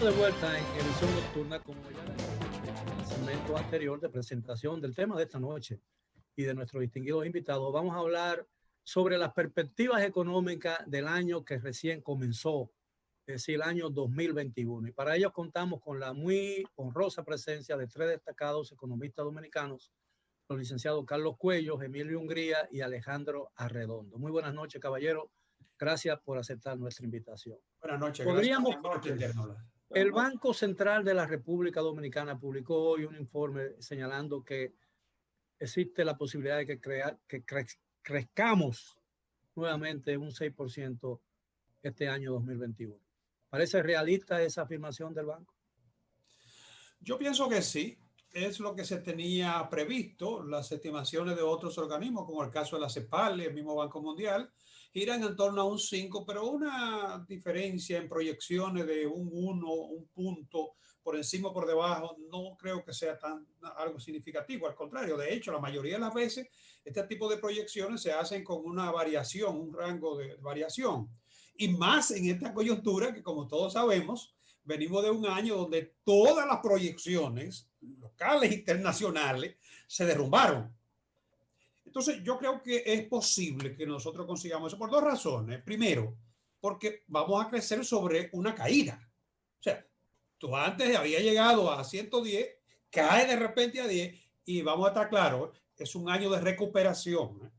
de vuelta en edición nocturna, como ya en el segmento anterior de presentación del tema de esta noche y de nuestros distinguidos invitados. Vamos a hablar sobre las perspectivas económicas del año que recién comenzó, es decir, el año 2021. Y para ello contamos con la muy honrosa presencia de tres destacados economistas dominicanos, los licenciados Carlos Cuello, Emilio Hungría y Alejandro Arredondo. Muy buenas noches, caballero. Gracias por aceptar nuestra invitación. Buenas noches. Podríamos, Gracias. el Banco Central de la República Dominicana publicó hoy un informe señalando que existe la posibilidad de que crezcamos nuevamente un 6% este año 2021. ¿Parece realista esa afirmación del banco? Yo pienso que sí. Es lo que se tenía previsto. Las estimaciones de otros organismos, como el caso de la CEPAL, el mismo Banco Mundial, giran en torno a un 5, pero una diferencia en proyecciones de un 1, un punto por encima o por debajo, no creo que sea algo significativo. Al contrario, de hecho, la mayoría de las veces este tipo de proyecciones se hacen con una variación, un rango de variación. Y más en esta coyuntura que, como todos sabemos, venimos de un año donde todas las proyecciones locales e internacionales se derrumbaron. Entonces, yo creo que es posible que nosotros consigamos eso por dos razones. Primero, porque vamos a crecer sobre una caída. O sea, tú antes había llegado a 110, cae de repente a 10 y vamos a estar claros, es un año de recuperación.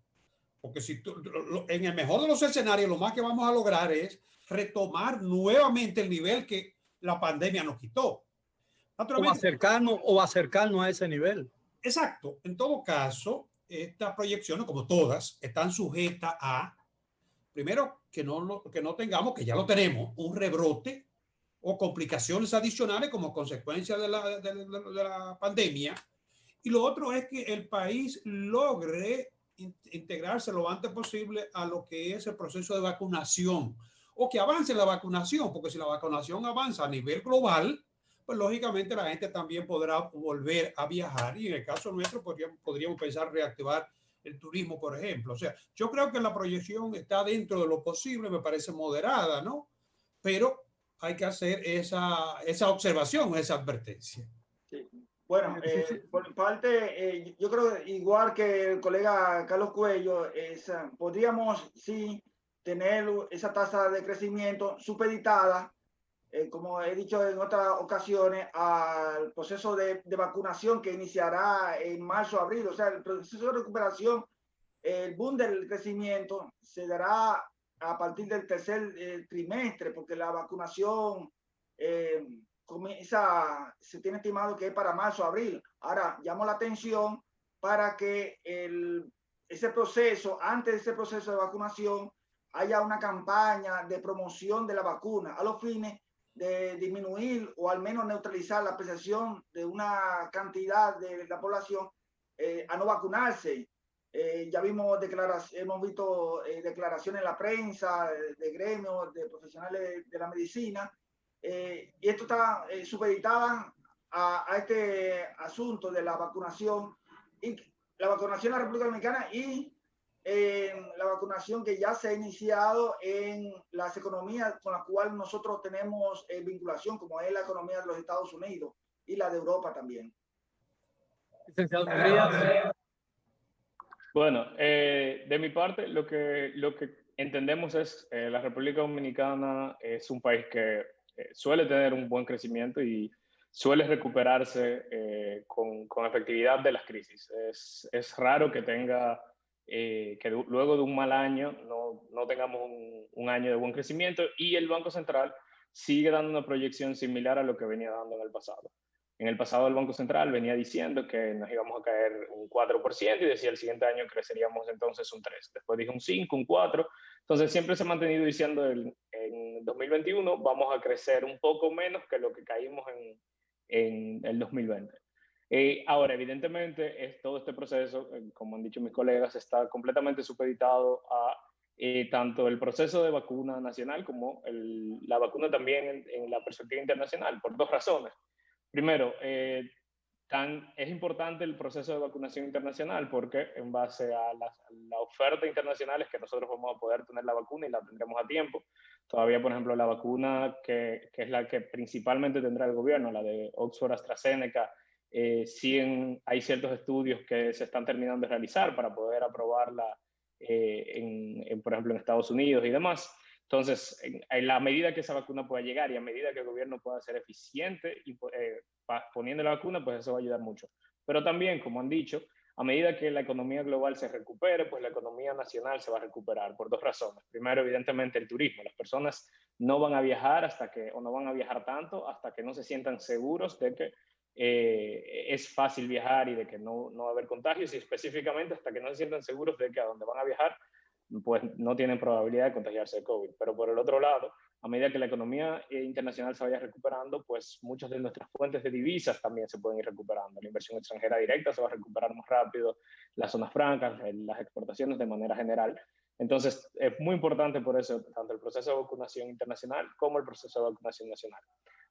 Porque si tú, en el mejor de los escenarios, lo más que vamos a lograr es retomar nuevamente el nivel que la pandemia nos quitó. O acercarnos a ese nivel. Exacto. En todo caso, estas proyecciones, como todas, están sujetas a, primero, que no tengamos, que ya lo tenemos, un rebrote o complicaciones adicionales como consecuencia de la pandemia. Y lo otro es que el país logre integrarse lo antes posible a lo que es el proceso de vacunación o que avance la vacunación, porque si la vacunación avanza a nivel global, pues lógicamente la gente también podrá volver a viajar y en el caso nuestro podríamos pensar reactivar el turismo, por ejemplo. O sea, yo creo que la proyección está dentro de lo posible, me parece moderada, ¿no? Pero hay que hacer esa observación, esa advertencia. Sí. Bueno, por mi parte, yo creo igual que el colega Carlos Cuello, podríamos sí tener esa tasa de crecimiento supeditada, como he dicho en otras ocasiones, al proceso de vacunación que iniciará en marzo, abril. O sea, el proceso de recuperación, el boom del crecimiento se dará a partir del tercer trimestre, porque la vacunación se tiene estimado que es para marzo, abril. Ahora, llamo la atención para que ese proceso, antes de ese proceso de vacunación, haya una campaña de promoción de la vacuna a los fines de disminuir o al menos neutralizar la percepción de una cantidad de la población a no vacunarse. Ya hemos visto declaraciones en la prensa de gremios, de profesionales de la medicina, y esto está supeditada a este asunto de la vacunación y la vacunación en la República Dominicana y la vacunación que ya se ha iniciado en las economías con las cuales nosotros tenemos vinculación, como es la economía de los Estados Unidos y la de Europa también. Licenciado Hungría. Bueno, de mi parte, lo que entendemos es la República Dominicana es un país que suele tener un buen crecimiento y suele recuperarse con efectividad de las crisis. Es raro que tenga, que luego de un mal año no tengamos un año de buen crecimiento y el Banco Central sigue dando una proyección similar a lo que venía dando en el pasado. En el pasado el Banco Central venía diciendo que nos íbamos a caer un 4% y decía el siguiente año creceríamos entonces un 3%. Después dijo un 5%, un 4%. Entonces siempre se ha mantenido diciendo en 2021 vamos a crecer un poco menos que lo que caímos en el 2020. Ahora, evidentemente, todo este proceso, como han dicho mis colegas, está completamente supeditado a tanto el proceso de vacuna nacional como la vacuna también en la perspectiva internacional, por dos razones. Primero, es importante el proceso de vacunación internacional porque en base a la oferta internacional es que nosotros vamos a poder tener la vacuna y la tendremos a tiempo. Todavía, por ejemplo, la vacuna que es la que principalmente tendrá el gobierno, la de Oxford AstraZeneca, hay ciertos estudios que se están terminando de realizar para poder aprobarla, por ejemplo, en Estados Unidos y demás. Entonces, en la medida que esa vacuna pueda llegar y a medida que el gobierno pueda ser eficiente y poniendo la vacuna, pues eso va a ayudar mucho. Pero también, como han dicho, a medida que la economía global se recupere, pues la economía nacional se va a recuperar por dos razones. Primero, evidentemente, el turismo. Las personas no van a viajar o no van a viajar tanto hasta que no se sientan seguros de que es fácil viajar y de que no va a haber contagios, y específicamente hasta que no se sientan seguros de que a donde van a viajar pues no tienen probabilidad de contagiarse de COVID. Pero por el otro lado, a medida que la economía internacional se vaya recuperando, pues muchas de nuestras fuentes de divisas también se pueden ir recuperando. La inversión extranjera directa se va a recuperar más rápido, las zonas francas, las exportaciones de manera general. Entonces, es muy importante por eso tanto el proceso de vacunación internacional como el proceso de vacunación nacional.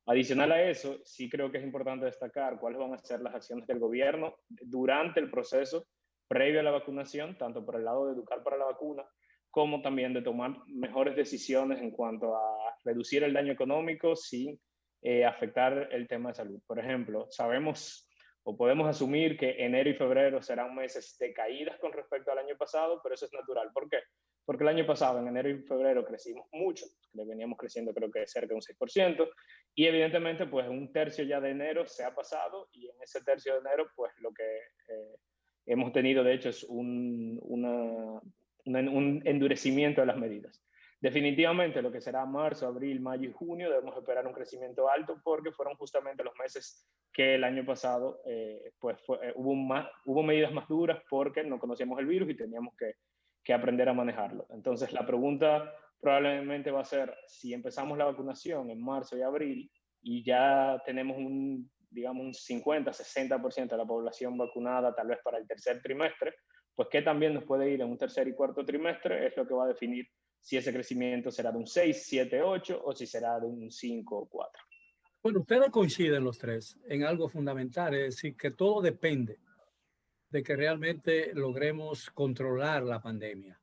Adicional a eso, sí creo que es importante destacar cuáles van a ser las acciones del gobierno durante el proceso previo a la vacunación, tanto por el lado de educar para la vacuna, como también de tomar mejores decisiones en cuanto a reducir el daño económico sin afectar el tema de salud. Por ejemplo, sabemos o podemos asumir que enero y febrero serán meses de caídas con respecto al año pasado, pero eso es natural. ¿Por qué? Porque el año pasado, en enero y febrero, crecimos mucho, veníamos creciendo creo que cerca de un 6%, y evidentemente pues un tercio ya de enero se ha pasado, y en ese tercio de enero pues lo que hemos tenido de hecho es un endurecimiento de las medidas. Definitivamente lo que será marzo, abril, mayo y junio debemos esperar un crecimiento alto porque fueron justamente los meses que el año pasado hubo medidas más duras porque no conocíamos el virus y teníamos que aprender a manejarlo. Entonces la pregunta probablemente va a ser si empezamos la vacunación en marzo y abril y ya tenemos digamos un 50-60% de la población vacunada tal vez para el tercer trimestre, pues qué también nos puede ir en un tercer y cuarto trimestre es lo que va a definir si ese crecimiento será de un 6, 7, 8 o si será de un 5 o 4. Bueno, ustedes coinciden los tres en algo fundamental, es decir, que todo depende de que realmente logremos controlar la pandemia.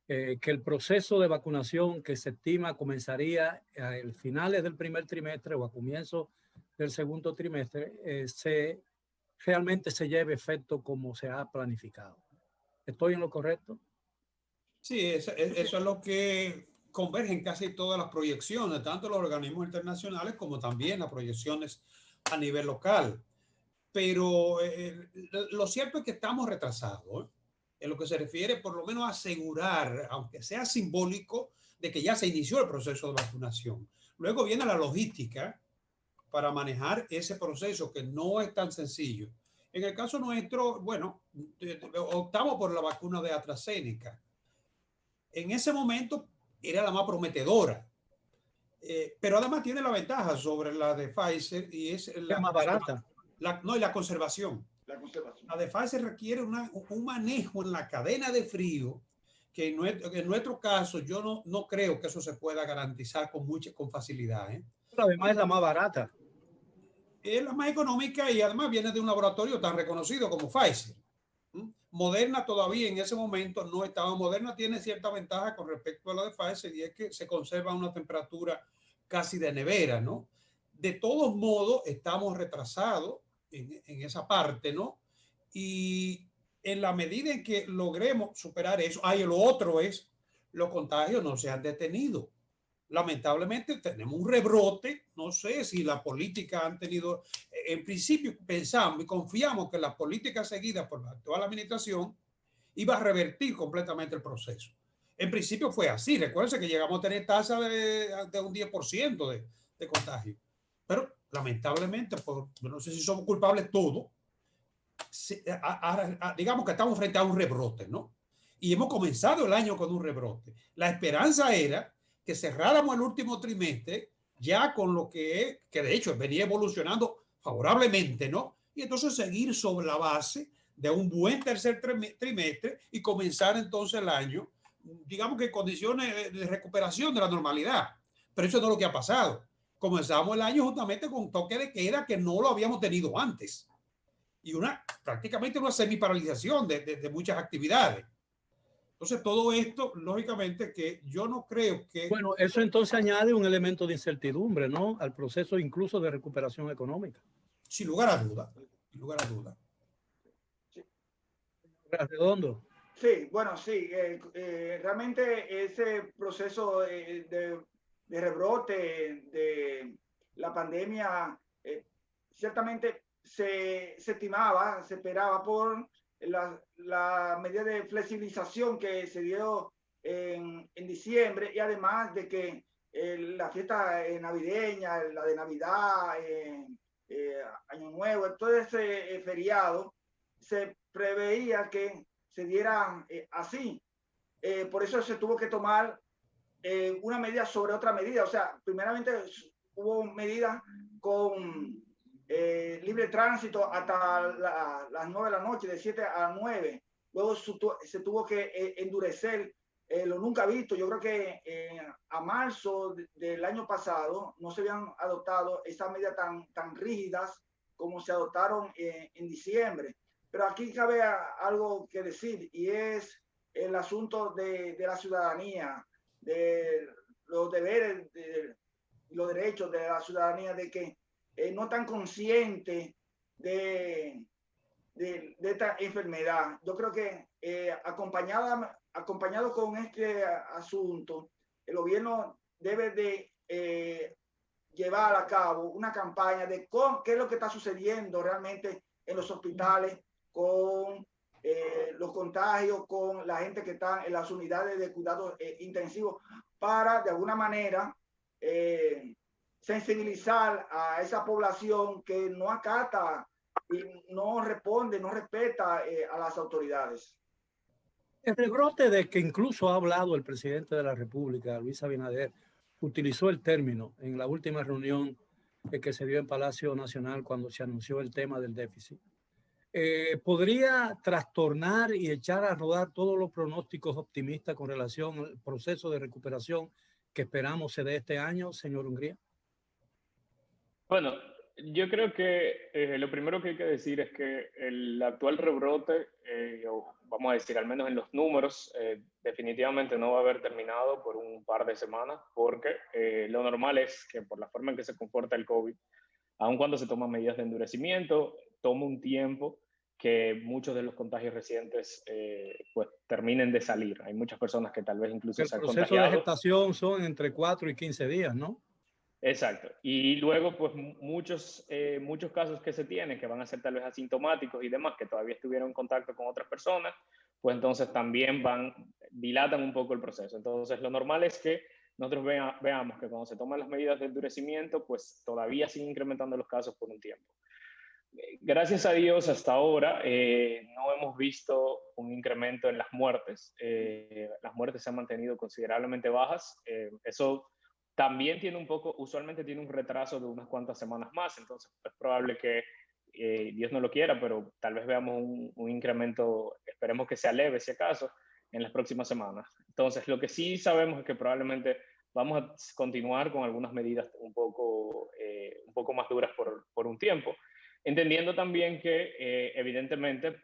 Que el proceso de vacunación que se estima comenzaría a finales del primer trimestre o a comienzo del segundo trimestre, realmente se lleve efecto como se ha planificado. ¿Estoy en lo correcto? Sí, eso es lo que convergen casi todas las proyecciones, tanto los organismos internacionales como también las proyecciones a nivel local. Pero lo cierto es que estamos retrasados en lo que se refiere por lo menos a asegurar, aunque sea simbólico, de que ya se inició el proceso de vacunación. Luego viene la logística para manejar ese proceso que no es tan sencillo. En el caso nuestro, bueno, optamos por la vacuna de AstraZeneca. En ese momento era la más prometedora, pero además tiene la ventaja sobre la de Pfizer y es la más barata. La conservación. La de Pfizer requiere un manejo en la cadena de frío que en nuestro caso yo no creo que eso se pueda garantizar con facilidad. Pero además es la más barata. Es la más económica y además viene de un laboratorio tan reconocido como Pfizer. Moderna todavía en ese momento no estaba. Moderna tiene cierta ventaja con respecto a la de Pfizer y es que se conserva a una temperatura casi de nevera, ¿no? De todos modos, estamos retrasados en esa parte, ¿no? Y en la medida en que logremos superar eso, lo otro es, los contagios no se han detenido. Lamentablemente tenemos un rebrote, no sé si la política han tenido, en principio pensamos y confiamos que la política seguida por la actual administración iba a revertir completamente el proceso. En principio fue así, recuérdense que llegamos a tener tasa de un 10% de contagio, pero lamentablemente, no sé si somos culpables todos, digamos que estamos frente a un rebrote, ¿no? Y hemos comenzado el año con un rebrote. La esperanza era que cerráramos el último trimestre ya con lo que de hecho venía evolucionando favorablemente, ¿no? Y entonces seguir sobre la base de un buen tercer trimestre y comenzar entonces el año, digamos que en condiciones de recuperación de la normalidad. Pero eso no es lo que ha pasado. Comenzamos el año justamente con toque de queda que no lo habíamos tenido antes. y prácticamente una semiparalización de muchas actividades. Entonces, todo esto, lógicamente, que yo no creo que... Bueno, eso entonces añade un elemento de incertidumbre, ¿no? Al proceso incluso de recuperación económica. Sin lugar a duda, sin lugar a duda. Redondo. Sí, bueno, sí, realmente ese proceso de rebrote de la pandemia ciertamente se estimaba, se esperaba por la medida de flexibilización que se dio en diciembre y además de que la fiesta navideña, la de Navidad, Año Nuevo, todo ese feriado, se preveía que se diera así. Por eso se tuvo que tomar una medida sobre otra medida. O sea, primeramente hubo medidas con libre tránsito hasta las 9 de la noche, de 7 a 9. Luego se tuvo que endurecer lo nunca visto. Yo creo que a marzo del año pasado no se habían adoptado esas medidas tan rígidas como se adoptaron en diciembre. Pero aquí cabe algo que decir y es el asunto de la ciudadanía, de los deberes, de los derechos de la ciudadanía, de que no están conscientes de esta enfermedad. Yo creo que acompañado con este asunto, el gobierno debe de llevar a cabo una campaña de qué es lo que está sucediendo realmente en los hospitales, con los contagios, con la gente que está en las unidades de cuidados intensivos, para de alguna manera sensibilizar a esa población que no acata y no responde, no respeta a las autoridades. El rebrote de que incluso ha hablado el presidente de la República, Luis Abinader, utilizó el término en la última reunión que se dio en Palacio Nacional cuando se anunció el tema del déficit. ¿Podría trastornar y echar a rodar todos los pronósticos optimistas con relación al proceso de recuperación que esperamos se dé este año, señor Hungría? Bueno, yo creo que lo primero que hay que decir es que el actual rebrote, o vamos a decir al menos en los números, definitivamente no va a haber terminado por un par de semanas, porque lo normal es que por la forma en que se comporta el COVID, aun cuando se toman medidas de endurecimiento, toma un tiempo que muchos de los contagios recientes pues terminen de salir. Hay muchas personas que tal vez incluso se han contagiado. El proceso de gestación son entre 4 y 15 días, ¿no? Exacto. Y luego, pues muchos casos que se tienen, que van a ser tal vez asintomáticos y demás, que todavía estuvieron en contacto con otras personas, pues entonces también dilatan un poco el proceso. Entonces, lo normal es que nosotros veamos que cuando se toman las medidas de endurecimiento, pues todavía siguen incrementando los casos por un tiempo. Gracias a Dios, hasta ahora no hemos visto un incremento en las muertes. Las muertes se han mantenido considerablemente bajas. Eso también usualmente tiene un retraso de unas cuantas semanas más, entonces es probable que Dios no lo quiera, pero tal vez veamos un incremento, esperemos que sea leve si acaso, en las próximas semanas. Entonces, lo que sí sabemos es que probablemente vamos a continuar con algunas medidas un poco más duras por un tiempo, entendiendo también que evidentemente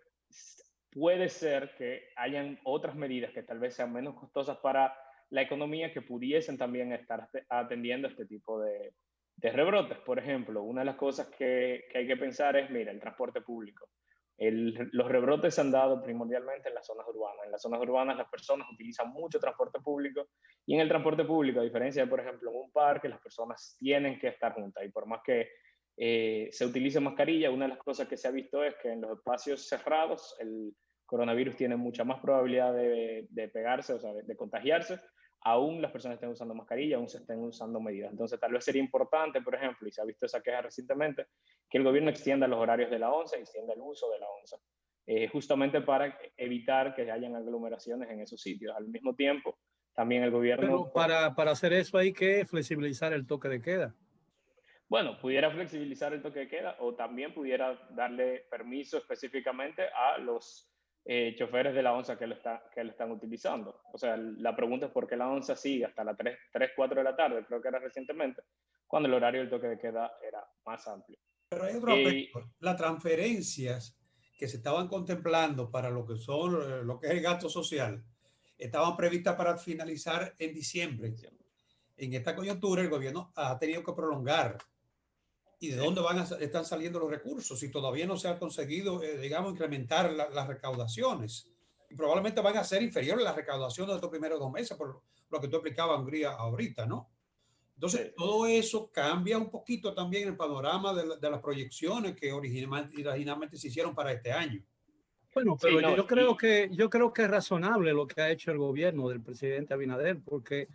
puede ser que hayan otras medidas que tal vez sean menos costosas para la economía que pudiesen también estar atendiendo este tipo de rebrotes. Por ejemplo, una de las cosas que hay que pensar es, mira, el transporte público. Los rebrotes se han dado primordialmente en las zonas urbanas. En las zonas urbanas las personas utilizan mucho transporte público y en el transporte público, a diferencia de, por ejemplo, en un parque, las personas tienen que estar juntas y por más que se utilice mascarilla, una de las cosas que se ha visto es que en los espacios cerrados el coronavirus tiene mucha más probabilidad de pegarse, o sea, de contagiarse, aún las personas estén usando mascarilla, aún se estén usando medidas. Entonces, tal vez sería importante, por ejemplo, y se ha visto esa queja recientemente, que el gobierno extienda los horarios de la ONCE, extienda el uso de la ONCE, justamente para evitar que hayan aglomeraciones en esos sitios. Al mismo tiempo, también el gobierno... Pero para hacer eso hay que flexibilizar el toque de queda. Bueno, pudiera flexibilizar el toque de queda o también pudiera darle permiso específicamente a los choferes de la ONCE que lo están utilizando. O sea, la pregunta es por qué la ONCE sigue hasta las 3, 4 de la tarde, creo que era recientemente, cuando el horario del toque de queda era más amplio. Pero hay otro aspecto, las transferencias que se estaban contemplando para lo que son, lo que es el gasto social, estaban previstas para finalizar en diciembre. En esta coyuntura el gobierno ha tenido que prolongar. ¿Y de dónde están saliendo los recursos? Si todavía no se ha conseguido, digamos, incrementar las recaudaciones. Y probablemente van a ser inferiores las recaudaciones de estos primeros 2 meses, por lo que tú explicabas, Hungría, ahorita, ¿no? Entonces, todo eso cambia un poquito también el panorama de las proyecciones que originalmente se hicieron para este año. Bueno, pero yo creo que es razonable lo que ha hecho el gobierno del presidente Abinader, porque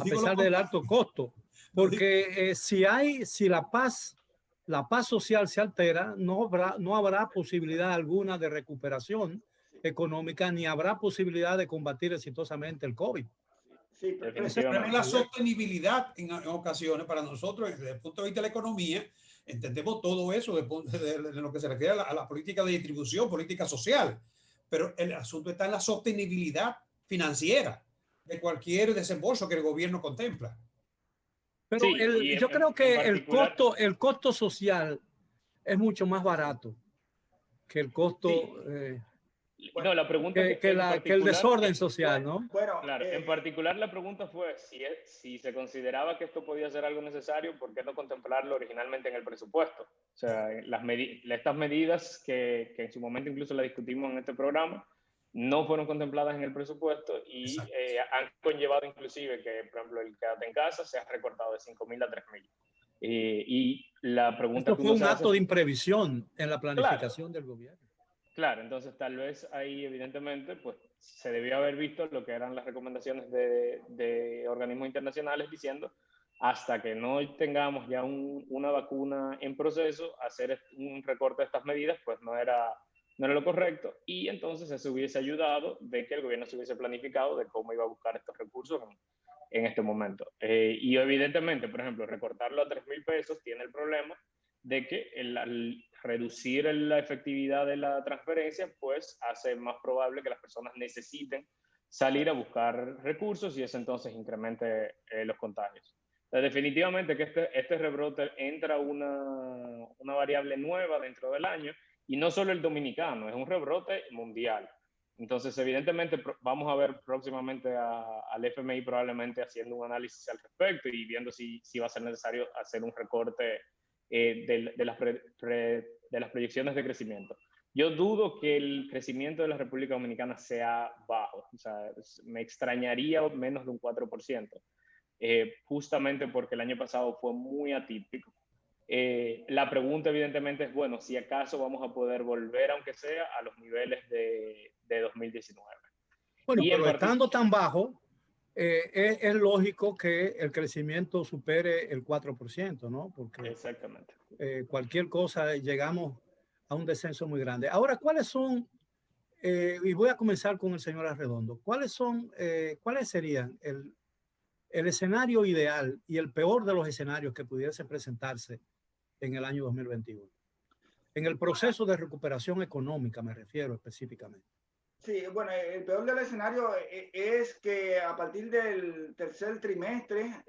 a pesar del alto costo, porque si la paz social se altera, no habrá posibilidad alguna de recuperación económica, ni habrá posibilidad de combatir exitosamente el COVID. Sí, pero la sostenibilidad en ocasiones para nosotros, desde el punto de vista de la economía, entendemos todo eso de lo que se refiere a la política de distribución, política social, pero el asunto está en la sostenibilidad financiera de cualquier desembolso que el gobierno contempla. Pero yo creo que el costo social es mucho más barato que el costo... Sí. No, la pregunta que el desorden social, ¿no? Bueno, claro, en particular la pregunta fue si se consideraba que esto podía ser algo necesario, ¿por qué no contemplarlo originalmente en el presupuesto? O sea, estas medidas que en su momento incluso la discutimos en este programa, no fueron contempladas en el presupuesto y han conllevado inclusive que, por ejemplo, el quédate en casa se ha recortado de 5.000 a 3.000. Y la pregunta esto fue un acto de imprevisión en la planificación del gobierno. Claro, entonces tal vez ahí evidentemente pues se debió haber visto lo que eran las recomendaciones de organismos internacionales diciendo hasta que no tengamos ya una vacuna en proceso, hacer un recorte de estas medidas pues no era lo correcto y entonces eso hubiese ayudado de que el gobierno se hubiese planificado de cómo iba a buscar estos recursos en este momento. Y evidentemente, por ejemplo, recortarlo a 3.000 pesos tiene el problema de que al reducir la efectividad de la transferencia, pues hace más probable que las personas necesiten salir a buscar recursos y eso entonces incremente los contagios. Entonces, definitivamente que este rebrote entra una variable nueva dentro del año y no solo el dominicano, es un rebrote mundial. Entonces, evidentemente, vamos a ver próximamente al FMI probablemente haciendo un análisis al respecto y viendo si va a ser necesario hacer un recorte de las proyecciones de crecimiento. Yo dudo que el crecimiento de la República Dominicana sea bajo, o sea, me extrañaría menos de un 4%, justamente porque el año pasado fue muy atípico. La pregunta evidentemente es, bueno, si acaso vamos a poder volver, aunque sea, a los niveles de 2019. Bueno, pero estando tan bajo, es lógico que el crecimiento supere el 4%, ¿no? Porque exactamente. Cualquier cosa llegamos a un descenso muy grande. Ahora, ¿cuáles son? Y voy a comenzar con el señor Arredondo. ¿Cuáles serían el escenario ideal y el peor de los escenarios que pudiese presentarse en el año 2021? En el proceso de recuperación económica me refiero específicamente. Sí, bueno, el peor del escenario es que a partir del tercer trimestre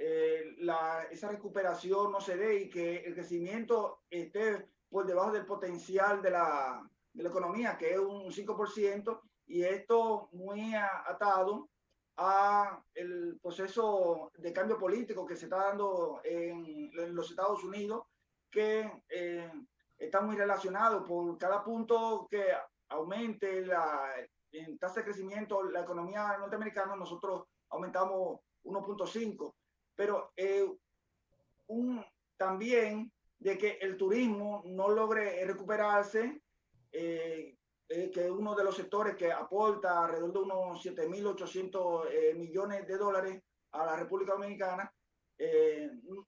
esa recuperación no se dé y que el crecimiento esté por debajo del potencial de la economía, que es un 5%, y esto muy atado a el proceso de cambio político que se está dando en los Estados Unidos, que está muy relacionado por cada punto que aumente en tasa de crecimiento la economía norteamericana, nosotros aumentamos 1.5, pero también de que el turismo no logre recuperarse, que es uno de los sectores que aporta alrededor de unos 7.800 millones de dólares a la República Dominicana,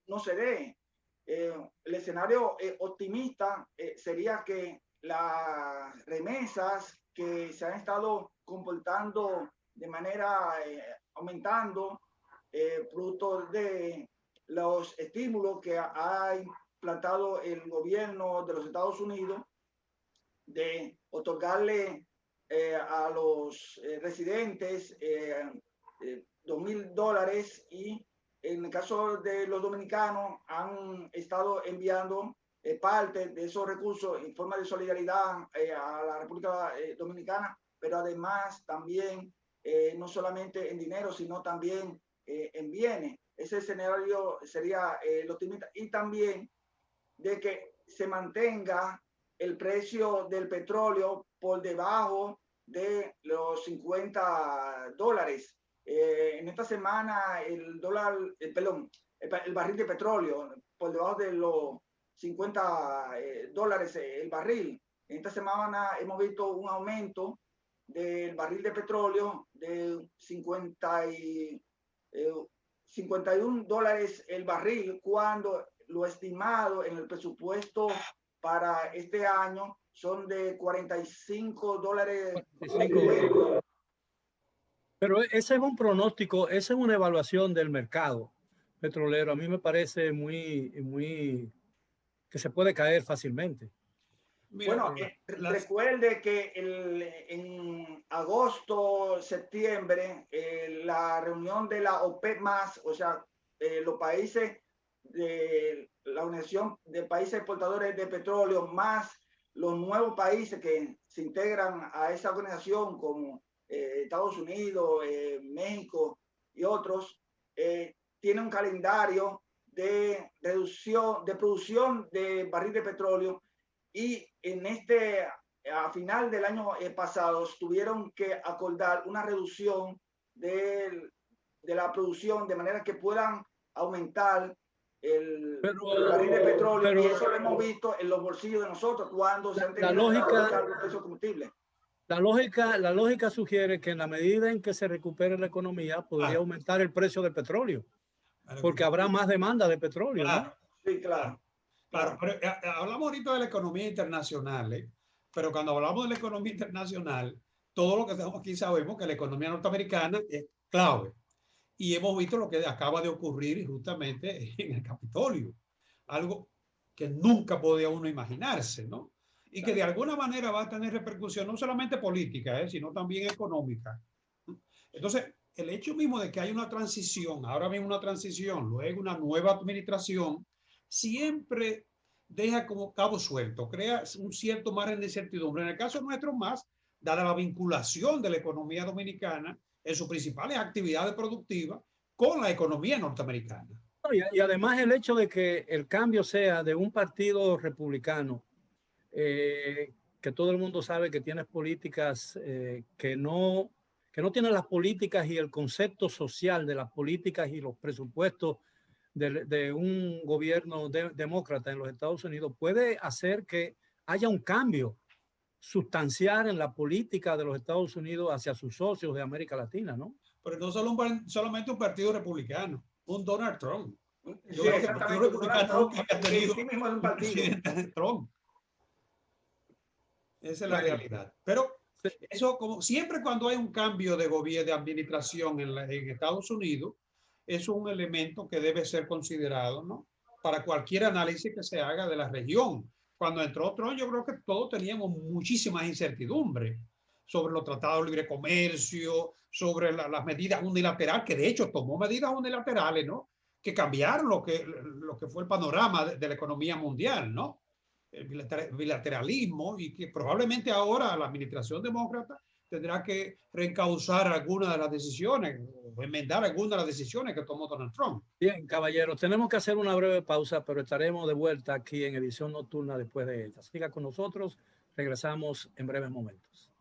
no se dé. El escenario optimista sería que las remesas que se han estado comportando de manera aumentando, producto de los estímulos que ha implantado el gobierno de los Estados Unidos, de otorgarle a los residentes $2.000 y en el caso de los dominicanos han estado enviando parte de esos recursos en forma de solidaridad a la República Dominicana, pero además también no solamente en dinero, sino también en bienes. Ese escenario sería el optimista. Y también de que se mantenga el precio del petróleo por debajo de los $50. En esta semana el dólar, el barril de petróleo por debajo de los $50 el barril. En esta semana hemos visto un aumento del barril de petróleo de $51 el barril, cuando lo estimado en el presupuesto para este año son de $45. 45. Pero ese es un pronóstico, esa es una evaluación del mercado petrolero. A mí me parece muy que se puede caer fácilmente. Bueno, recuerde que en agosto, septiembre, la reunión de la OPEP+, o sea, los países de la Organización de Países Exportadores de Petróleo, más los nuevos países que se integran a esa organización, como Estados Unidos, México y otros, tiene un calendario de reducción, de producción de barril de petróleo, y a final del año pasado tuvieron que acordar una reducción de la producción de manera que puedan aumentar el barril de petróleo, y eso lo hemos visto en los bolsillos de nosotros cuando se han tenido que aumentar los precios de combustible. La lógica sugiere que en la medida en que se recupere la economía podría aumentar el precio del petróleo, porque habrá más demanda de petróleo. Claro. ¿No? Sí, claro. Claro, pero hablamos ahorita de la economía internacional, pero cuando hablamos de la economía internacional, todo lo que estamos aquí sabemos que la economía norteamericana es clave. Y hemos visto lo que acaba de ocurrir justamente en el Capitolio, algo que nunca podía uno imaginarse, ¿no? Y que de alguna manera va a tener repercusión no solamente política, sino también económica. Entonces, el hecho mismo de que hay una transición, ahora mismo una transición, luego una nueva administración, siempre deja como cabo suelto, crea un cierto margen de incertidumbre. En el caso nuestro más, dada la vinculación de la economía dominicana en sus principales actividades productivas con la economía norteamericana. Y además el hecho de que el cambio sea de un partido republicano, que todo el mundo sabe que tiene políticas que no tienen las políticas y el concepto social de las políticas y los presupuestos de un gobierno demócrata en los Estados Unidos, puede hacer que haya un cambio sustancial en la política de los Estados Unidos hacia sus socios de América Latina, ¿no? Pero no solamente un partido republicano, un Donald Trump. Yo creo que el partido republicano nunca ha tenido un presidente Trump. Esa es la realidad. Pero eso, como siempre cuando hay un cambio de gobierno, de administración en Estados Unidos, es un elemento que debe ser considerado, ¿no? Para cualquier análisis que se haga de la región. Cuando entró Trump, yo creo que todos teníamos muchísimas incertidumbres sobre los tratados de libre comercio, sobre las medidas unilaterales, que de hecho tomó medidas unilaterales, ¿no? Que cambiaron lo que fue el panorama de la economía mundial, ¿no? El bilateralismo, y que probablemente ahora la administración demócrata tendrá que reencauzar algunas de las decisiones o enmendar algunas de las decisiones que tomó Donald Trump. Bien, caballeros, tenemos que hacer una breve pausa, pero estaremos de vuelta aquí en Edición Nocturna después de ella. Siga con nosotros, regresamos en breves momentos.